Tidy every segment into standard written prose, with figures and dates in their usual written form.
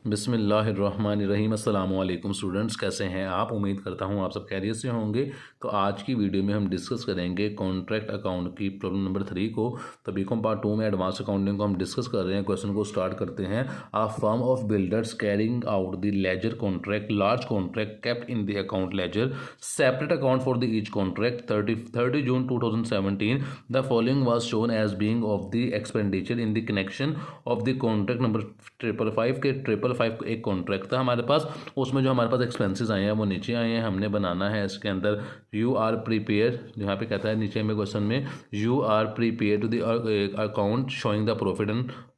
बिस्मिल्लाहिर्रहमानिर्रहीम। अस्सलाम वालेकुम स्टूडेंट्स, कैसे हैं आप? उम्मीद करता हूँ आप सब खैरियत से होंगे। तो आज की वीडियो में हम डिस्कस करेंगे कॉन्ट्रैक्ट अकाउंट की प्रॉब्लम नंबर 3 को। तो बीकॉम पार्ट 2 में एडवांस अकाउंटिंग को हम डिस्कस कर रहे हैं। क्वेश्चन को स्टार्ट करते हैं। A firm of builders carrying out the ledger contract large contract kept in the account ledger separate account for the each contract 30 June 2017 the following was shown as being of the expenditure in the connection of the contract number 555 के 555 एक contract था हमारे पास। उसमें जो हमारे पास expenses आए हैं वो नीचे आए हैं। हमने बनाना है इसके अंदर यू आर प्रीपेयर, जहाँ पे कहता है नीचे में क्वेश्चन में you are prepare to the account showing the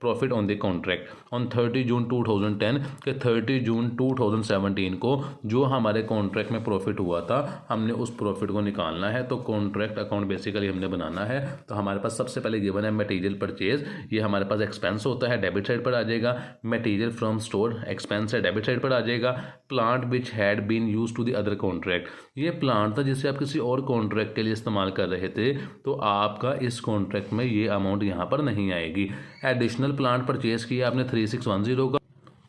profit on the contract on 30 June 2010 के 30 जून 2017 को जो हमारे कॉन्ट्रैक्ट में प्रॉफिट हुआ था हमने उस प्रॉफिट को निकालना है। तो कॉन्ट्रैक्ट अकाउंट बेसिकली हमने बनाना है। तो हमारे पास सबसे पहले गिवन है मटेरियल परचेज, ये हमारे पास एक्सपेंस होता है, डेबिट साइड पर आ जाएगा। मटेरियल फ्रॉम स्टोर एक्सपेंस है, डेबिट साइड पर आ जाएगा। Plant which had been use to the other contract, ये प्लांट था जिसे आप किसी और कॉन्ट्रैक्ट के लिए इस्तेमाल कर रहे थे, तो आपका इस कॉन्ट्रैक्ट में ये अमाउंट यहाँ पर नहीं आएगी। एडिशनल प्लांट परचेज किया आपने 3610 का।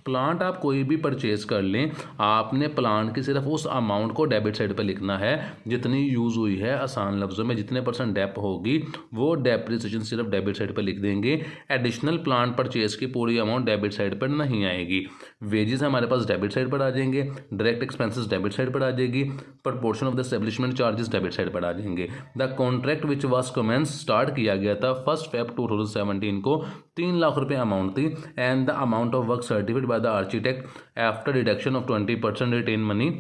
प्लांट आप कोई भी परचेज कर लें, आपने प्लांट की सिर्फ उस अमाउंट को डेबिट साइड पर लिखना है जितनी यूज़ हुई है। आसान लफ्ज़ों में जितने % डेप होगी वो डेप्रिसिएशन सिर्फ डेबिट साइड पर लिख देंगे। एडिशनल प्लांट परचेज की पूरी अमाउंट डेबिट साइड पर नहीं आएगी। वेजेस हमारे पास डेबिट साइड पर आ जाएंगे, डायरेक्ट एक्सपेंसेस डेबिट साइड पर आ जाएगी, proportion of the establishment charges debit side पर आ जाएंगे। The contract which was commence start किया गया था 1 Feb 2017 को 3 लाख रुपए अमाउंट थी। And the amount of work certificate by the architect after deduction of 20% retain money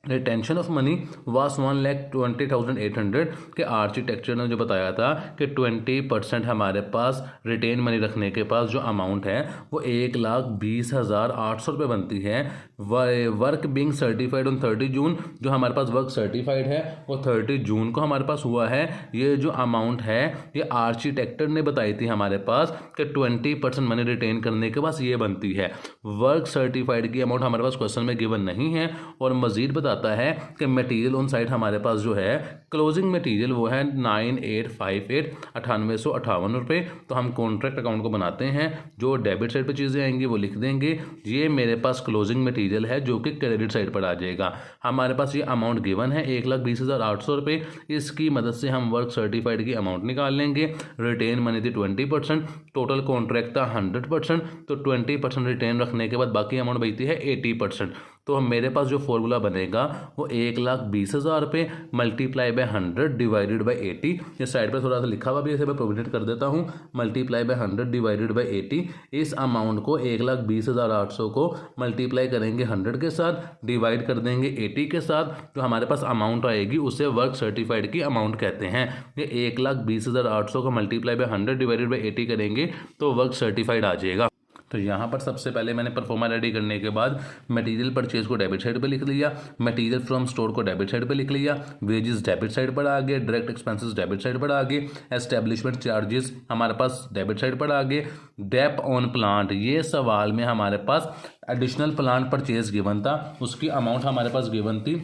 retention of money was 1,20,800 के आर्किटेक्चर ने जो बताया था कि 20% हमारे पास रिटेन मनी रखने के पास जो अमाउंट है वो 1,20,800 रुपये बनती है। वर्क बीइंग सर्टिफाइड ऑन 30 जून, जो हमारे पास वर्क सर्टिफाइड है वो 30 जून को हमारे पास हुआ है। ये जो अमाउंट है ये आर्किटेक्टर ने बताई थी हमारे पास कि 20% मनी रिटेन करने के बाद ये बनती है। वर्क सर्टिफाइड की अमाउंट हमारे पास क्वेश्चन में गिवन नहीं है। और मजीद बताता है कि मटेरियल ऑन साइट हमारे पास जो है क्लोजिंग मटेरियल वो है 9858 9858 रुपये। तो हम कॉन्ट्रैक्ट अकाउंट को बनाते हैं, जो डेबिट साइड पे चीज़ें आएंगी वो लिख देंगे। ये मेरे पास क्लोजिंग मटेरियल है जो कि क्रेडिट साइड पर आ जाएगा। हमारे पास ये अमाउंट गिवन है 1,20,800 रुपये। इसकी मदद से हम वर्क सर्टिफाइड की अमाउंट निकाल लेंगे। रिटेन मनी थी 20%, टोटल कॉन्ट्रैक्ट था 100%, तो 20% रिटेन रखने के बाद बाकी अमाउंट बचती है 80%। तो मेरे पास जो फॉर्मूला बनेगा वो 1,20,000 रुपये मल्टीप्लाई बाय 100 डिवाइडेड बाय 80। ये साइड पर थोड़ा सा लिखा हुआ भी है, इसे मैं प्रोविडेट कर देता हूँ। Multiply by 100 divided by 80। इस अमाउंट को 1,20,800 को मल्टीप्लाई करेंगे 100 के साथ, डिवाइड कर देंगे 80 के साथ। जो हमारे पास अमाउंट आएगी उसे वर्क सर्टिफाइड की अमाउंट कहते हैं। ये 1,20,800 को मल्टीप्लाई बाय 100 डिवाइडेड बाय 80 करेंगे तो वर्क सर्टिफाइड आ जाएगा। तो यहाँ पर सबसे पहले मैंने परफॉर्मा रेडी करने के बाद मटेरियल परचेज को डेबिट साइड पे लिख लिया, मटेरियल फ्रॉम स्टोर को डेबिट साइड पे लिख लिया, वेजेस डेबिट साइड पर आ गए, डायरेक्ट एक्सपेंसेस डेबिट साइड पर आ गए, एस्टेब्लिशमेंट चार्जेस हमारे पास डेबिट साइड पर आ गए। डेप ऑन प्लांट, ये सवाल में हमारे पास एडिशनल प्लांट परचेज गिवन था, उसकी अमाउंट हमारे पास गिवन थी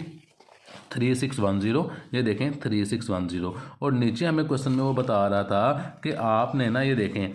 3610। ये देखें 3610। और नीचे हमें क्वेश्चन में वो बता रहा था कि आपने ना ये देखें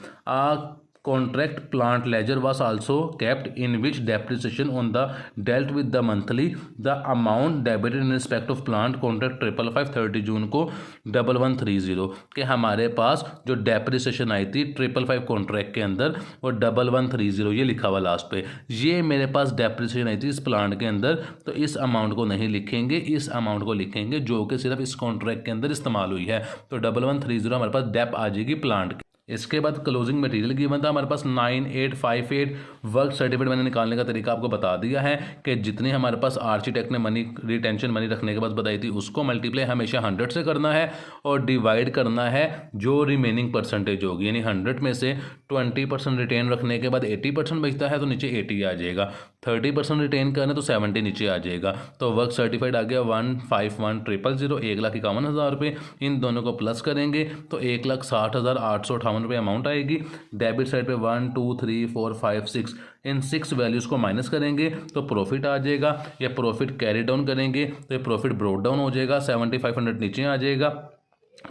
contract plant ledger was also kept in which depreciation on the dealt with the monthly the amount debited in respect of plant contract 555 30 June को 1130 के हमारे पास जो डेप्रिसिएशन आई थी 555 कॉन्ट्रैक्ट के अंदर वो 1130 ये लिखा हुआ लास्ट पे। ये मेरे पास डेप्रिसिएशन आई थी इस प्लांट के अंदर, तो इस अमाउंट को नहीं लिखेंगे, इस अमाउंट को लिखेंगे जो कि सिर्फ इस कॉन्ट्रैक्ट के अंदर इस्तेमाल हुई है। तो 1130 हमारे पास डेप आ जाएगी प्लांट की। इसके बाद क्लोजिंग मटेरियल गिवन था हमारे पास 9858। वर्क सर्टिफिकेट मैंने निकालने का तरीका आपको बता दिया है कि जितनी हमारे पास आर्किटेक्ट ने मनी रिटेंशन मनी रखने के बाद बताई थी उसको मल्टीप्लाई हमेशा 100 से करना है और डिवाइड करना है जो रिमेनिंग परसेंटेज होगी। यानी 100 में से 20% रिटेन रखने के बाद 80% बचता है तो नीचे 80 आ जाएगा। 30% रिटेन करना तो 70 नीचे आ जाएगा। तो वर्क सर्टिफाइड आ गया 1,51,000 1,51,000 रुपये। इन दोनों को प्लस करेंगे तो 1,60,858 रुपये अमाउंट आएगी। डेबिट साइड पे 1 2 3 4 5 6 इन 6 वैल्यूज़ को माइनस करेंगे तो प्रॉफिट आ जाएगा। या प्रॉफिट कैरी डाउन करेंगे तो ये प्रॉफिट ब्रोड डाउन हो जाएगा, 7,500 नीचे आ जाएगा।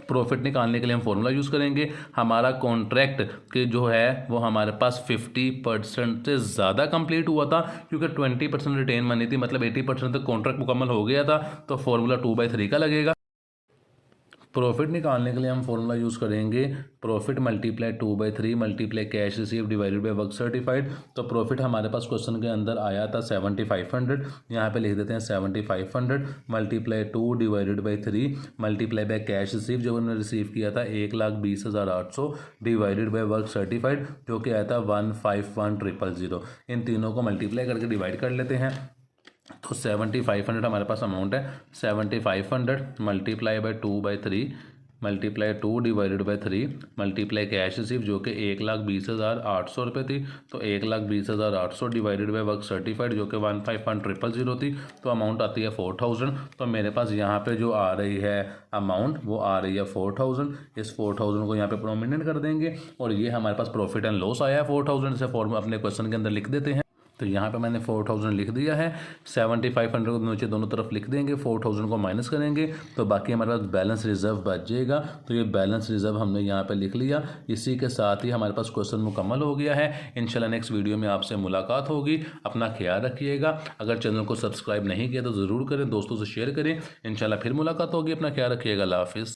प्रॉफिट निकालने के लिए हम फॉर्मूला यूज़ करेंगे। हमारा कॉन्ट्रैक्ट के जो है वो हमारे पास 50% से ज़्यादा कंप्लीट हुआ था, क्योंकि 20% रिटेन मनी थी, मतलब 80% तक कॉन्ट्रैक्ट मुकम्मल हो गया था, तो फॉर्मूला 2/3 का लगेगा। प्रॉफिट निकालने के लिए हम फॉर्मूला यूज़ करेंगे profit multiply 2/3 multiply cash receive divided by work certified. तो प्रॉफिट हमारे पास क्वेश्चन के अंदर आया था 7500, यहाँ पे लिख देते हैं 7500 multiply 2 divided by 3 multiply by cash receive जो हमने रिसीव किया था 1,20,800 डिवाइडेड बाय वर्क सर्टिफाइड जो कि आया था 151,000। इन तीनों को मल्टीप्लाई करके डिवाइड कर लेते हैं। तो 7500 हमारे पास अमाउंट है। 7500 multiply by 2/3 multiply 2 divided by 3 multiply cash receive जो कि 1,20,800 रुपये थी, तो 1,20,800 डिवाइडेड बाय वर्क सर्टिफाइड जो कि 151,000 थी, तो अमाउंट आती है 4000। तो मेरे पास यहाँ पे जो आ रही है अमाउंट वो आ रही है 4000। इस 4000 को यहाँ पे प्रोमिनेंट कर देंगे और ये हमारे पास प्रॉफिट एंड लॉस आया है 4000 से फॉर्म अपने क्वेश्चन के अंदर लिख देते हैं। तो यहाँ पे मैंने 4000 लिख दिया है। 7500 को नीचे दोनों तरफ लिख देंगे, 4000 को माइनस करेंगे तो बाकी हमारे पास बैलेंस रिजर्व बच जाएगा। तो ये बैलेंस रिजर्व हमने यहाँ पे लिख लिया। इसी के साथ ही हमारे पास क्वेश्चन मुकम्मल हो गया है। इंशाल्लाह नेक्स्ट वीडियो में आपसे मुलाकात होगी। अपना ख्याल रखिएगा। अगर चैनल को सब्सक्राइब नहीं किया तो ज़रूर करें, दोस्तों से शेयर करें। इंशाल्लाह फिर मुलाकात होगी। अपना ख्याल रखिएगा। अल्लाह हाफिज़।